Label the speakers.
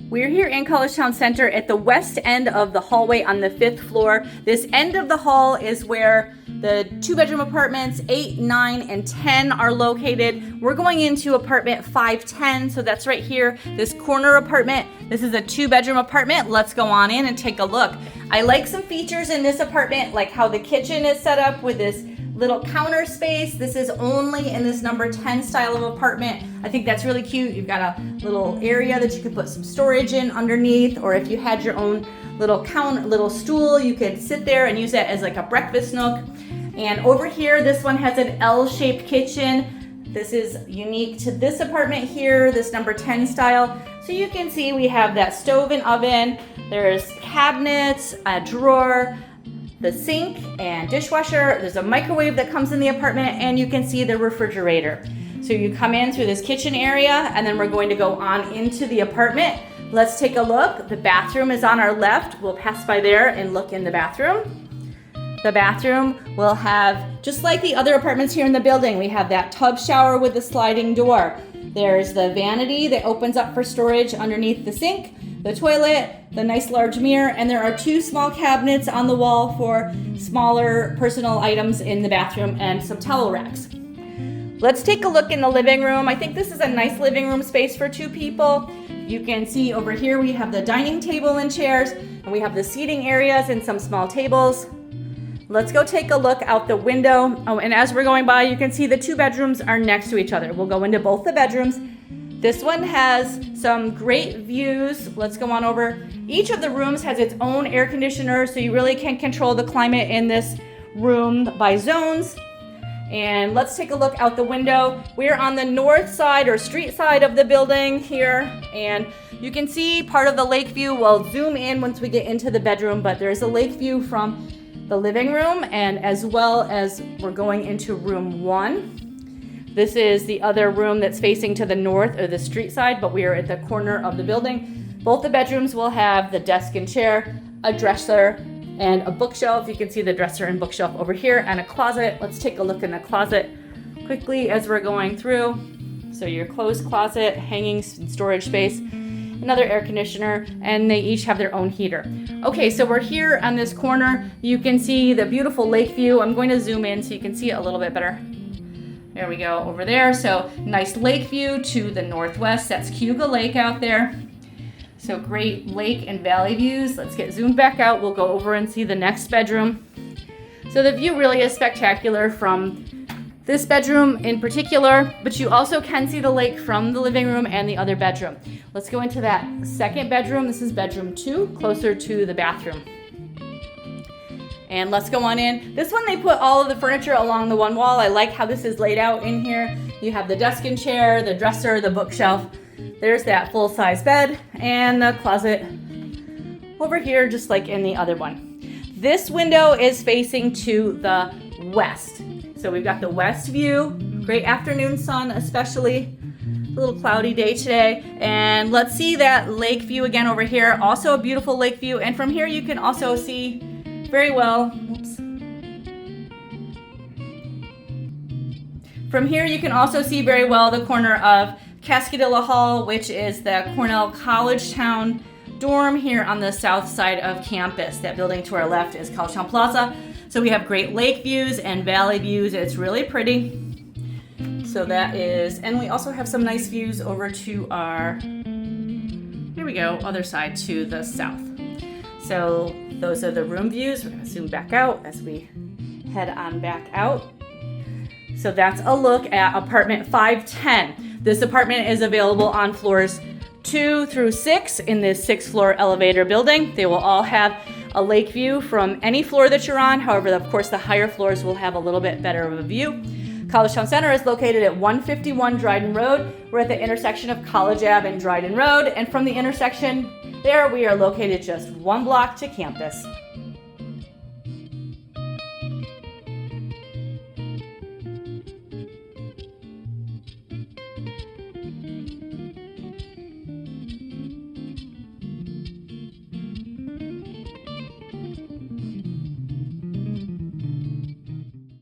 Speaker 1: We're here in Collegetown Center at the west end of the hallway on the 5th floor. This end of the hall is where the 2-bedroom apartments 8, 9, and 10 are located. We're going into apartment 510, so that's right here, this corner apartment. This is a 2-bedroom apartment. Let's go on in and take a look. I like some features in this apartment, like how the kitchen is set up with this little counter space. This is only in this number 10 style of apartment. I think that's really cute. You've got a little area that you could put some storage in underneath, or if you had your own little stool, you could sit there and use that as like a breakfast nook. And over here, this one has an L-shaped kitchen. This is unique to this apartment here, this number 10 style. So you can see we have that stove and oven. There's cabinets, a drawer, the sink and dishwasher. There's a microwave that comes in the apartment, and you can see the refrigerator. So you come in through this kitchen area, and then we're going to go on into the apartment. Let's take a look. The bathroom is on our left. We'll pass by there and look in the bathroom. The bathroom will have, just like the other apartments here in the building, we have that tub shower with the sliding door. There's the vanity that opens up for storage underneath the sink, the toilet, the nice large mirror, and there are 2 small cabinets on the wall for smaller personal items in the bathroom and some towel racks. Let's take a look in the living room. I think this is a nice living room space for 2 people. You can see over here we have the dining table and chairs, and we have the seating areas and some small tables. Let's go take a look out the window. Oh, and as we're going by, you can see the 2 bedrooms are next to each other. We'll go into both the bedrooms. This one has some great views. Let's go on over. Each of the rooms has its own air conditioner, so you really can control the climate in this room by zones. And let's take a look out the window. We're on the north side or street side of the building here, and you can see part of the lake view. We'll zoom in once we get into the bedroom, but there's a lake view from the living room, and as well as we're going into room 1. This is the other room that's facing to the north or the street side, but we are at the corner of the building. Both the bedrooms will have the desk and chair, a dresser, and a bookshelf. You can see the dresser and bookshelf over here, and a closet. Let's take a look in the closet quickly as we're going through. So your closed closet, hanging storage space, another air conditioner, and they each have their own heater. Okay, so we're here on this corner. You can see the beautiful lake view. I'm going to zoom in so you can see it a little bit better. There we go, over there. So nice lake view to the northwest. That's Cayuga Lake out there. So great lake and valley views. Let's get zoomed back out. We'll go over and see the next bedroom. So the view really is spectacular from this bedroom in particular, but you also can see the lake from the living room and the other bedroom. Let's go into that second bedroom. This is bedroom 2, closer to the bathroom. And let's go on in. This one, they put all of the furniture along the one wall. I like how this is laid out in here. You have the desk and chair, the dresser, the bookshelf. There's that full-size bed and the closet over here, just like in the other one. This window is facing to the west. So we've got the west view, great afternoon sun, especially a little cloudy day today. And let's see that lake view again over here. Also a beautiful lake view. And from here you can also see very well, From here you can also see very well the corner of Cascadilla Hall, which is the Cornell Collegetown dorm here on the south side of campus. That building to our left is Collegetown Plaza. So we have great lake views and valley views. It's really pretty. So that is, and we also have some nice views over to our, here we go, other side to the south. So those are the room views. We're gonna zoom back out as we head on back out. So that's a look at apartment 510. This apartment is available on floors 2 through 6 in this 6th floor elevator building. They will all have a lake view from any floor that you're on. However, of course, the higher floors will have a little bit better of a view. Collegetown Center is located at 151 Dryden Road. We're at the intersection of College Ave and Dryden Road. And from the intersection there, we are located just 1 block to campus.